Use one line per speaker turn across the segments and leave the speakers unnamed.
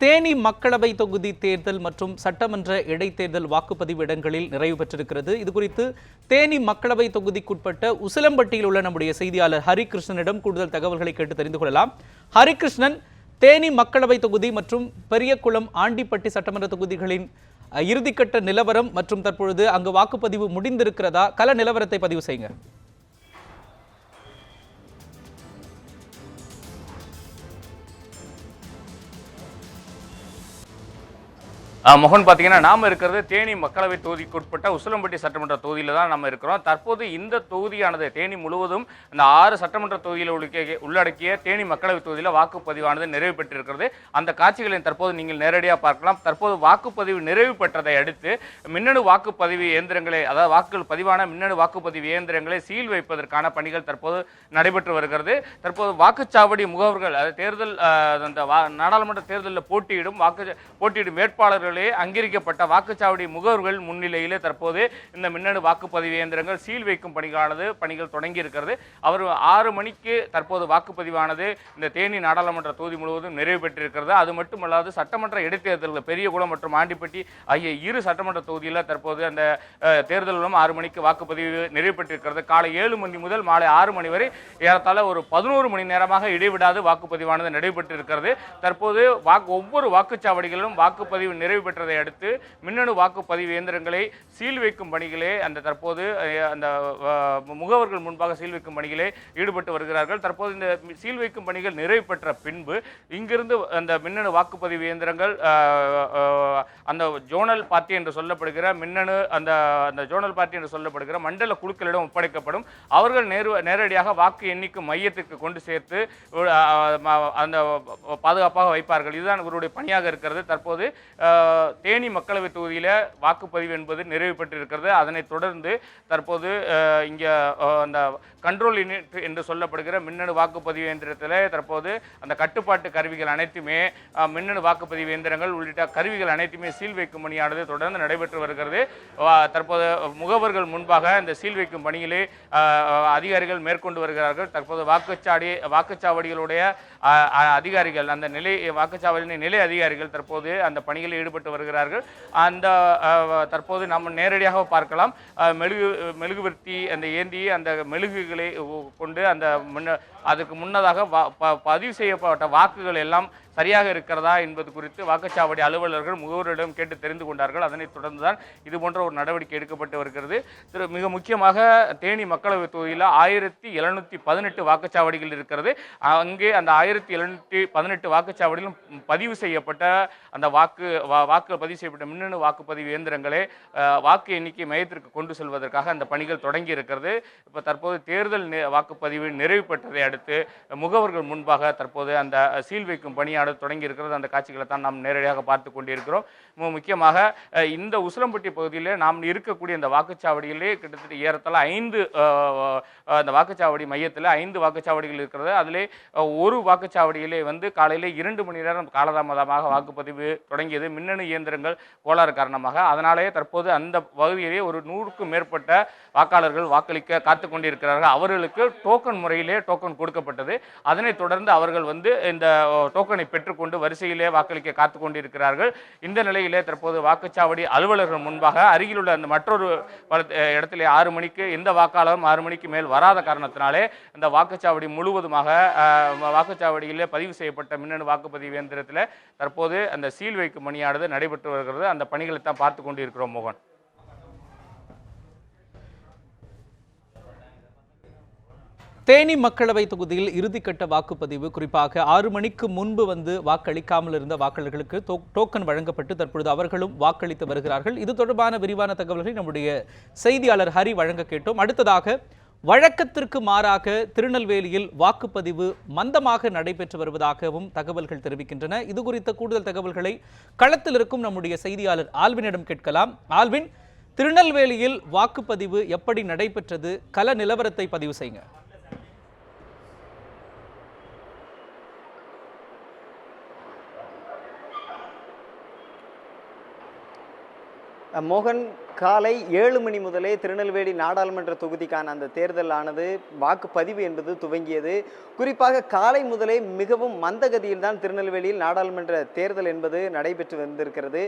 தேனி மக்களவை தொகுதி தேர்தல் மற்றும் சட்டமன்ற இடைத்தேர்தல் வாக்குப்பதிவு இடங்களில் நிறைவு பெற்றிருக்கிறது. இதுகுறித்து தேனி மக்களவை தொகுதிக்குட்பட்ட உசிலம்பட்டியில் உள்ள நம்முடைய செய்தியாளர் ஹரிகிருஷ்ணனிடம் கூடுதல் தகவல்களை கேட்டு தெரிந்து கொள்ளலாம். ஹரிகிருஷ்ணன், தேனி மக்களவை தொகுதி மற்றும் பெரியகுளம் ஆண்டிப்பட்டி சட்டமன்ற தொகுதிகளின் இறுதிக்கட்ட நிலவரம் மற்றும் தற்பொழுது அங்கு வாக்குப்பதிவு முடிந்திருக்கிறதா, கள நிலவரத்தை பதிவு செய்யுங்க.
மோகன், பார்த்தீங்கன்னா நாம இருக்கிறது தேனி மக்களவை தொகுதிக்குட்பட்ட உசிலம்பட்டி சட்டமன்ற தொகுதியில் தான் நம்ம இருக்கிறோம். தற்போது இந்த தொகுதியானது தேனி முழுவதும் இந்த 6 சட்டமன்ற தொகுதியில் உள்ளடக்கிய தேனி மக்களவை தொகுதியில் வாக்குப்பதிவானது நிறைவு பெற்றிருக்கிறது. அந்த காட்சிகளை தற்போது நீங்கள் நேரடியாக பார்க்கலாம். தற்போது வாக்குப்பதிவு நிறைவு பெற்றதை அடுத்து மின்னணு வாக்குப்பதிவு இயந்திரங்களை, அதாவது வாக்குகள் பதிவான மின்னணு வாக்குப்பதிவு இயந்திரங்களை சீல் வைப்பதற்கான பணிகள் தற்போது நடைபெற்று வருகிறது. தற்போது வாக்குச்சாவடி முகவர்கள், அதாவது தேர்தல் நாடாளுமன்ற தேர்தலில் போட்டியிடும் வேட்பாளர்கள் அங்கீகரிக்கப்பட்ட வாக்குச்சாவடி முகவர்கள் முன்னிலையிலே தற்போது இந்த மின்னணு வாக்குப்பதிவு இயந்திரங்கள் சீல் வைக்கும் பணிகள் தொடங்கி இருக்கிறது. அவர் 6 மணிக்கு தற்போது வாக்குப்பதிவானது இந்த தேனி நாடாளுமன்ற தொகுதி முழுவதும் நிறைவு பெற்றிருக்கிறது. அது மட்டுமல்லாது சட்டமன்ற இடைத்தேர்தல்கள் பெரியகுளம் மற்றும் ஆண்டிப்பட்டி ஆகிய 2 சட்டமன்ற தொகுதியில் தற்போது அந்த தேர்தலும் 6 மணிக்கு வாக்குப்பதிவு நிறைவு பெற்றிருக்கிறது. காலை 7 மணி முதல் மாலை 6 மணி வரை ஏறத்தாழ ஒரு 11 மணி நேரமாக இடைவிடாது வாக்குப்பதிவானது நடைபெற்றிருக்கிறது. தற்போது ஒவ்வொரு வாக்குச்சாவடிகளிலும் வாக்குப்பதிவு நிறைவு பெற்றதை அடுத்து மின்னணு வாக்குப்பதிவு இயந்திரங்களை சீல் வைக்கும் பணிகளே தற்போது அந்த முகவர்கள் முன்பாக சீல் வைக்கும் பணிகளே ஈடுபட்டு வருகிறார்கள். தற்போது இந்த சீல் வைக்கும் பணிகள் நிறைவு பெற்ற பின்பு இங்கிருந்து அந்த மின்னணு வாக்குப்பதிவு இயந்திரங்கள் அந்த ஜோனல் பார்ட்டி என்று சொல்லப்படுகிற மின்னணு அந்த ஜோனல் பார்ட்டி என்று சொல்லப்படுகிற மண்டல குழுக்களிடம் ஒப்படைக்கப்படும். அவர்கள் நேரடியாக வாக்கு எண்ணிக்கை மையத்திற்கு கொண்டு சேர்த்து அந்த பாதுகாப்பாக வைப்பார்கள். இதுதான் இவருடைய பணியாக இருக்கிறது. தற்போது தேனி மக்களவை தொகுதியில் வாக்குப்பதிவு என்பது நிறைவு பெற்றிருக்கிறது. அதனைத் தொடர்ந்து தற்போது இங்கே அந்த கண்ட்ரோல் யூனிட் என்று சொல்லப்படுகிற மின்னணு வாக்குப்பதிவு இயந்திரத்தில் தற்போது அந்த கட்டுப்பாட்டு கருவிகள் அனைத்துமே, மின்னணு வாக்குப்பதிவு இயந்திரங்கள் உள்ளிட்ட கருவிகள் அனைத்துமே சீல் வைக்கும் பணியானது தொடர்ந்து நடைபெற்று வருகிறது. தற்போது முகவர்கள் முன்பாக இந்த சீல் வைக்கும் பணியிலே அதிகாரிகள் மேற்கொண்டு வருகிறார்கள். தற்போது வாக்குச்சாவடிகளுடைய அதிகாரிகள், அந்த வாக்குச்சாவடியின் நிலை அதிகாரிகள் தற்போது அந்த பணிகளில் ஈடுபட்டு வருகிறார்கள். அந்த தற்போது நம்ம நேரடியாக பார்க்கலாம். மெழுகுவர்த்தி அந்த ஏந்தி அந்த மெழுகுகளை கொண்டு அதுக்கு முன்னதாக பதிவு செய்யப்பட்ட வாக்குகள் எல்லாம் சரியாக இருக்கிறதா என்பது குறித்து வாக்குச்சாவடி அலுவலர்கள் முகவரிடம் கேட்டு தெரிந்து கொண்டார்கள். அதனைத் தொடர்ந்துதான் இது போன்ற ஒரு நடவடிக்கை எடுக்கப்பட்டு வருகிறது. மிக முக்கியமாக தேனி மக்களவை தொகுதியில் 1718 வாக்குச்சாவடிகள் இருக்கிறது. அங்கே அந்த 1718 வாக்குச்சாவடியிலும் பதிவு செய்யப்பட்ட அந்த வாக்கு பதிவு செய்யப்பட்ட மின்னணு வாக்குப்பதிவு இயந்திரங்களை வாக்கு எண்ணிக்கை மையத்திற்கு கொண்டு செல்வதற்காக அந்த பணிகள் தொடங்கி இருக்கிறது. இப்போ தற்போது தேர்தல் வாக்குப்பதிவு நிறைவு பெற்றதை அடுத்து முகவர்கள் முன்பாக தற்போது அந்த சீல் வைக்கும் பணியானது தொடங்கி இருக்கிறது. அந்த காட்சிகளை தான் நாம் நேரடியாக பார்த்து கொண்டிருக்கிறோம். முக்கியமாக இந்த உசிலம்பட்டி பகுதியில் நாம் இருக்கக்கூடிய இந்த வாக்குச்சாவடிகளே கிட்டத்தட்ட ஏறத்தாழ 5 அந்த வாக்குச்சாவடி மையத்தில் 5 வாக்குச்சாவடிகள் இருக்கிறது. அதிலே ஒரு வாக்குச்சாவடியிலே காலையிலே 2 மணி நேரம் காலதாமதமாக வாக்குப்பதிவு தொடங்கியது, மின்னணு இயந்திரங்கள் கோளாறு காரணமாக. அதனாலே தற்போது அந்த பகுதியிலே ஒரு 100க்கும் மேற்பட்ட வாக்காளர்கள் வாக்களிக்க காத்து கொண்டிருக்கிறார்கள். அவர்களுக்கு டோக்கன் முறையிலே டோக்கன் கொடுக்கப்பட்டது. அதனைத் தொடர்ந்து அவர்கள் இந்த டோக்கனை பெற்றுக்கொண்டு வரிசையிலே வாக்களிக்க காத்து கொண்டிருக்கிறார்கள். இந்த நிலையிலே தற்போது வாக்குச்சாவடி அலுவலர்கள் முன்பாக அருகிலுள்ள அந்த மற்றொரு இடத்திலே 6 மணிக்கு எந்த வாக்காளரும் 6 மணிக்கு மேல் வராத காரணத்தினாலே இந்த வாக்குச்சாவடி முழுவதுமாக வாக்குச்சாவடியிலே பதிவு செய்யப்பட்ட மின்னணு வாக்குப்பதிவு இயந்திரத்தில் தற்போது அந்த சீல் வைக்கும் பணியானது நடைபெற்று வருகிறது. அந்த பணிகளை தான் பார்த்து கொண்டிருக்கிறோம் மோகன்.
தேனி மக்களவை தொகுதியில் இறுதிக்கட்ட வாக்குப்பதிவு, குறிப்பாக 6 மணிக்கு முன்பு வாக்களிக்காமல் இருந்த வாக்காளர்களுக்கு டோக்கன் வழங்கப்பட்டு தற்பொழுது அவர்களும் வாக்களித்து வருகிறார்கள். இது தொடர்பான விரிவான தகவல்களை நம்முடைய செய்தியாளர் ஹரி வழங்க கேட்டோம். அடுத்ததாக, வழக்கத்திற்கு மாறாக திருநெல்வேலியில் வாக்குப்பதிவு மந்தமாக நடைபெற்று வருவதாகவும் தகவல்கள் தெரிவிக்கின்றன. இது குறித்த கூடுதல் தகவல்களை களத்தில் இருக்கும் நம்முடைய செய்தியாளர் ஆல்வினிடம் கேட்கலாம். ஆல்வின், திருநெல்வேலியில் வாக்குப்பதிவு எப்படி நடைபெற்றது? கள நிலவரத்தை பதிவு செய்யுங்க.
மோகன், காலை 7 மணி முதலே திருநெல்வேலி நாடாளுமன்ற தொகுதிக்கான அந்த தேர்தலானது வாக்குப்பதிவு என்பது துவங்கியது. குறிப்பாக காலை முதலே மிகவும் மந்தகதியில் தான் திருநெல்வேலியில் நாடாளுமன்ற தேர்தல் என்பது நடைபெற்று வந்திருக்கிறது.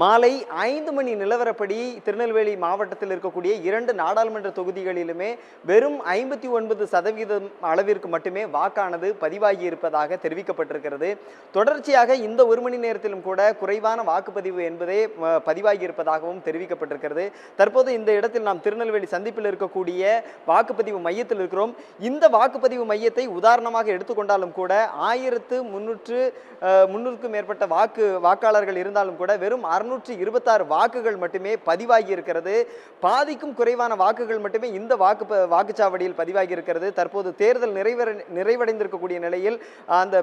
மாலை 5 மணி நிலவரப்படி திருநெல்வேலி மாவட்டத்தில் இருக்கக்கூடிய 2 நாடாளுமன்ற தொகுதிகளிலுமே வெறும் 59% அளவிற்கு மட்டுமே வாக்கானது பதிவாகி இருப்பதாக தெரிவிக்கப்பட்டிருக்கிறது. தொடர்ச்சியாக இந்த 1 மணி நேரத்திலும் கூட குறைவான வாக்குப்பதிவு என்பதே பதிவாகி இருப்பதாகவும் தெரிவிக்கப்பட்டிருக்கிறது. தற்போது இந்த இடத்தில் நாம் திருநெல்வேலி சந்திப்பில் இருக்கக்கூடிய வாக்குப்பதிவு மையத்தில் இருக்கிறோம். இந்த வாக்குப்பதிவு மையத்தை உதாரணமாக எடுத்துக்கொண்டாலும் கூட 1300க்கும் மேற்பட்ட வாக்காளர்கள் இருந்தாலும் கூட வெறும் 626 வாக்குகள் மட்டுமே பதிவாகி இருக்கிறது. பாதிக்கும் குறைவான வாக்குகள் மட்டுமே இந்த வாக்குச்சாவடியில் பதிவாகி இருக்கிறது. தற்போது தேர்தல் நிறைவடைந்திருக்கக்கூடிய நிலையில் அந்த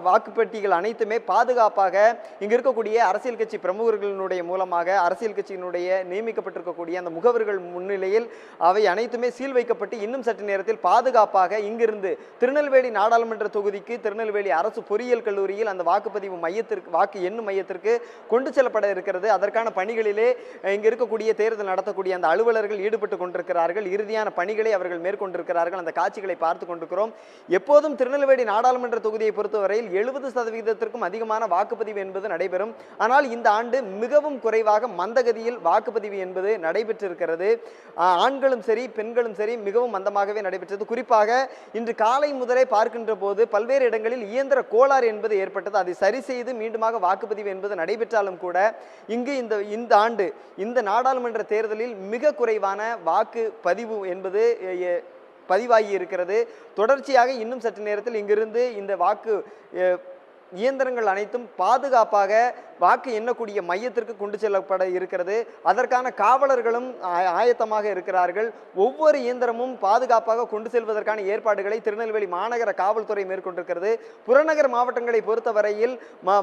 வாக்குப்பெட்டிகள் அனைத்துமே பாதுகாப்பாக இங்கு இருக்கக்கூடிய அரசியல் கட்சி பிரமுகர்களினுடைய மூலமாக அரசியல் கட்சியினுடைய நியமிக்கப்பட்டிருக்கக்கூடிய அந்த முகவர்கள் முன்னிலையில் அவை அனைத்துமே சீல் வைக்கப்பட்டு இன்னும் சற்று நேரத்தில் பாதுகாப்பாக இங்கிருந்து திருநெல்வேலி நாடாளுமன்ற தொகுதிக்கு திருநெல்வேலி அரசு பொறியியல் கல்லூரியில் அந்த வாக்குப்பதிவு மையத்திற்கு வாக்கு எண்ணும் மையத்திற்கு கொண்டு செல்லப்பட இருக்கிறது. அதற்கான பணிகளிலே இங்கு இருக்கக்கூடிய தேர்தல் நடத்தக்கூடிய அந்த அலுவலர்கள் ஈடுபட்டு கொண்டிருக்கிறார்கள். இறுதியான பணிகளை அவர்கள் மேற்கொண்டிருக்கிறார்கள். அந்த காட்சிகளை பார்த்து கொண்டிருக்கிறோம். எப்போதும் திருநெல்வேலி நாடாளுமன்ற தொகுதியை பொறுத்தவரையில் 70%க்கும் அதிகமான வாக்குப்பதிவு என்பது நடைபெறும். ஆனால் இந்த ஆண்டு மிகவும் குறைவாக மந்தகதியில் வாக்குப்பதிவு என்பது நடைபெற்றிருக்கிறது. ஆண்களும் சரி பெண்களும் சரி மிகவும் மந்தமாகவே நடைபெற்றது. குறிப்பாக இன்று காலை முதலே பார்க்கின்ற போது பல்வேறு இடங்களில் இயந்திர கோளாறு என்பது ஏற்பட்டது. அதை சரி செய்து மீண்டுமாக வாக்குப்பதிவு என்பது நடைபெற்றாலும் கூட இங்கு இந்த ஆண்டு இந்த நாடாளுமன்ற தேர்தலில் மிக குறைவான வாக்குப்பதிவு என்பது பதிவாகி இருக்கிறது. தொடர்ச்சியாக இன்னும் சற்று நேரத்தில் இங்கிருந்து இந்த வாக்கு இயந்திரங்கள் அனைத்தும் பாதுகாப்பாக வாக்கு எண்ணக்கூடிய மையத்திற்கு கொண்டு செல்லப்பட இருக்கிறது. அதற்கான காவலர்களும் ஆயத்தமாக இருக்கிறார்கள். ஒவ்வொரு இயந்திரமும் பாதுகாப்பாக கொண்டு செல்வதற்கான ஏற்பாடுகளை திருநெல்வேலி மாநகர காவல்துறை மேற்கொண்டிருக்கிறது. புறநகர் மாவட்டங்களை பொறுத்தவரையில்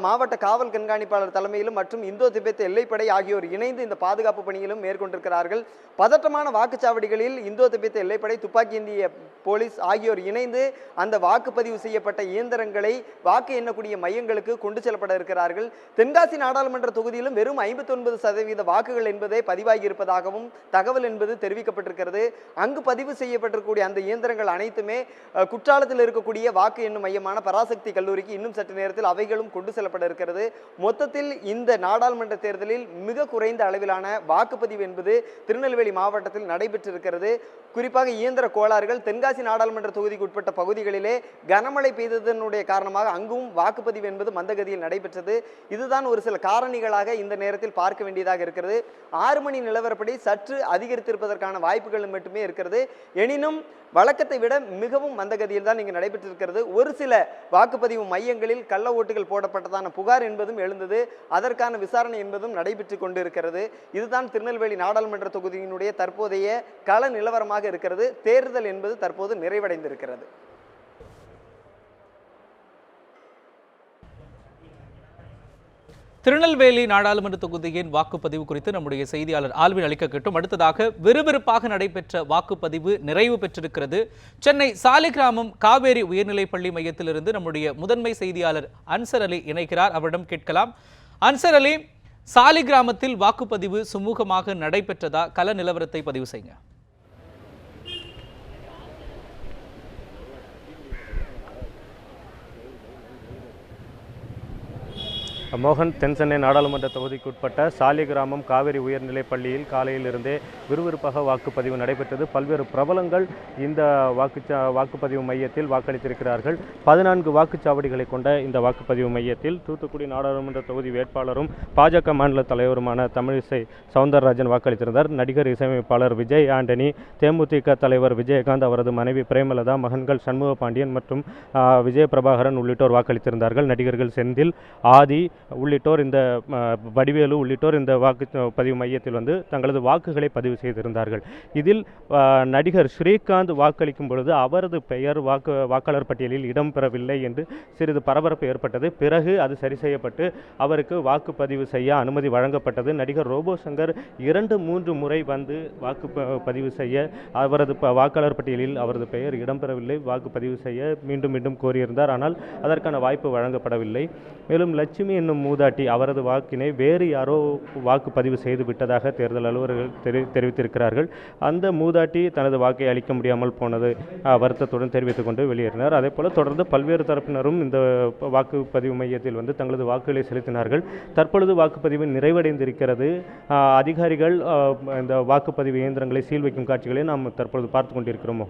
மாவட்ட காவல் கண்காணிப்பாளர் தலைமையிலும் மற்றும் இந்தோ திபெத் எல்லைப்படை ஆகியோர் இணைந்து இந்த பாதுகாப்பு பணியிலும் மேற்கொண்டிருக்கிறார்கள். பதற்றமான வாக்குச்சாவடிகளில் இந்தோ திபெத் எல்லைப்படை, துப்பாக்கி ஏந்திய போலீஸ் ஆகியோர் இணைந்து அந்த வாக்குப்பதிவு செய்யப்பட்ட இயந்திரங்களை வாக்கு எண்ணக்கூடிய மையங்களுக்கு கொண்டு செல்லப்பட இருக்கிறார்கள். தென்காசி நாடாளுமன்ற தொகுதியிலும் வெறும் 59% வாக்குகள் என்பதே பதிவாகி இருப்பதாகவும் தகவல் என்பது தெரிவிக்கப்பட்டிருக்கிறது. அங்கு பதிவு செய்யப்பட்டிருக்கக்கூடிய அந்த இயந்திரங்கள் அனைத்துமே குற்றாலத்தில் இருக்கக்கூடிய வாக்கு எண்ணும் மையமான பராசக்தி கல்லூரிக்கு இன்னும் சற்று நேரத்தில் அவைகளும் கொண்டு செல்லப்பட இருக்கிறது. மொத்தத்தில் இந்த நாடாளுமன்ற தேர்தலில் மிக குறைந்த அளவிலான வாக்குப்பதிவு என்பது திருநெல்வேலி மாவட்டத்தில் நடைபெற்றிருக்கிறது. குறிப்பாக இயந்திர கோளாறுகள் தென்காசி நாடாளுமன்ற தொகுதிக்கு உட்பட்ட பகுதிகளிலே கனமழை பெய்ததனுடைய காரணமாக அங்கும் வாக்குப்பதிவு என்பது மந்தகதியில் நடைபெற்றது. இதுதான் ஒரு சில காரணிகளாக இந்த நேரத்தில் பார்க்க வேண்டியதாக இருக்கிறது. 6 மணி நிலவரப்படி சற்று அதிகரித்திருப்பதற்கான வாய்ப்புகள் மட்டுமே இருக்கிறது. எனினும் வழக்கத்தை விட மிகவும் மந்தகதியில் தான் இங்கு நடைபெற்றிருக்கிறது. ஒரு சில வாக்குப்பதிவு மையங்களில் கள்ள ஓட்டுகள் போடப்பட்டதான புகார் என்பதும் எழுந்தது. அதற்கான விசாரணை என்பதும் நடைபெற்று கொண்டிருக்கிறது. இதுதான் திருநெல்வேலி நாடாளுமன்ற தொகுதியினுடைய தற்போதைய கள நிலவரமாக இருக்கிறது. தேர்தல் என்பது தற்போது நிறைவடைந்திருக்கிறது.
திருநெல்வேலி நாடாளுமன்ற தொகுதியின் வாக்குப்பதிவு குறித்து நம்முடைய செய்தியாளர் ஆல்வின் அளிக்க கேட்டும். அடுத்ததாக விறுவிறுப்பாக நடைபெற்ற வாக்குப்பதிவு நிறைவு பெற்றிருக்கிறது. சென்னை சாலிகிராமம் காவேரி உயர்நிலைப்பள்ளி மையத்திலிருந்து நம்முடைய முதன்மை செய்தியாளர் அன்சர் அலி இணைக்கிறார். அவரிடம் கேட்கலாம். அன்சர் அலி, சாலிகிராமத்தில் வாக்குப்பதிவு சுமூகமாக நடைபெற்றதா? கள நிலவரத்தை பதிவு செய்யுங்க.
மோகன், தென்சென்னை நாடாளுமன்ற தொகுதிக்குட்பட்ட சாலிகிராமம் காவேரி உயர்நிலைப்பள்ளியில் காலையிலிருந்தே விறுவிறுப்பாக வாக்குப்பதிவு நடைபெற்றது. பல்வேறு பிரபலங்கள் இந்த வாக்குப்பதிவு மையத்தில் வாக்களித்திருக்கிறார்கள். 14 வாக்குச்சாவடிகளை கொண்ட இந்த வாக்குப்பதிவு மையத்தில் தூத்துக்குடி நாடாளுமன்ற தொகுதி வேட்பாளரும் பாஜக மாநில தலைவருமான தமிழிசை சவுந்தரராஜன் வாக்களித்திருந்தார். நடிகர் இசையமைப்பாளர் விஜய் ஆண்டனி, தேமுதிக தலைவர் விஜயகாந்த், அவரது மனைவி பிரேமலதா, மகன்கள் சண்முக பாண்டியன் மற்றும் விஜய பிரபாகரன் உள்ளிட்டோர் வாக்களித்திருந்தார்கள். நடிகர்கள் செந்தில், ஆதி உள்ளிட்டோர் இந்த வடிவேலு உள்ளிட்டோர் இந்த வாக்குப்பதிவு மையத்தில் வந்து தங்களது வாக்குகளை பதிவு செய்திருந்தார்கள். இதில் நடிகர் ஸ்ரீகாந்த் வாக்களிக்கும் பொழுது அவரது பெயர் வாக்காளர் பட்டியலில் இடம்பெறவில்லை என்று சிறிது பரபரப்பு ஏற்பட்டது. பிறகு அது சரி செய்யப்பட்டு அவருக்கு வாக்குப்பதிவு செய்ய அனுமதி வழங்கப்பட்டது. நடிகர் ரோபோ சங்கர் 2-3 முறை வந்து வாக்குப்பதிவு செய்ய அவரது வாக்காளர் பட்டியலில் அவரது பெயர் இடம்பெறவில்லை, வாக்குப்பதிவு செய்ய மீண்டும் மீண்டும் கோரியிருந்தார். ஆனால் அதற்கான வாய்ப்பு வழங்கப்படவில்லை. மேலும் லட்சுமி என்னும் என்னும் மூதாட்டி அவரது வாக்கினை வேறு யாரோ வாக்குப்பதிவு செய்து விட்டதாக தேர்தல் அலுவலர்கள் தெரிவித்திருக்கிறார்கள். அந்த மூதாட்டி தனது வாக்கை அளிக்க முடியாமல் போனது வருத்தத்துடன் தெரிவித்துக் கொண்டு வெளியேறினார். அதேபோல தொடர்ந்து பல்வேறு தரப்பினரும் இந்த வாக்குப்பதிவு மையத்தில் வந்து தங்களது வாக்குகளை செலுத்தினார்கள். தற்பொழுது வாக்குப்பதிவு நிறைவடைந்திருக்கிறது. அதிகாரிகள் இந்த வாக்குப்பதிவு இயந்திரங்களை சீல் வைக்கும் காட்சிகளை நாம் தற்பொழுது பார்த்து கொண்டிருக்கிறோம்.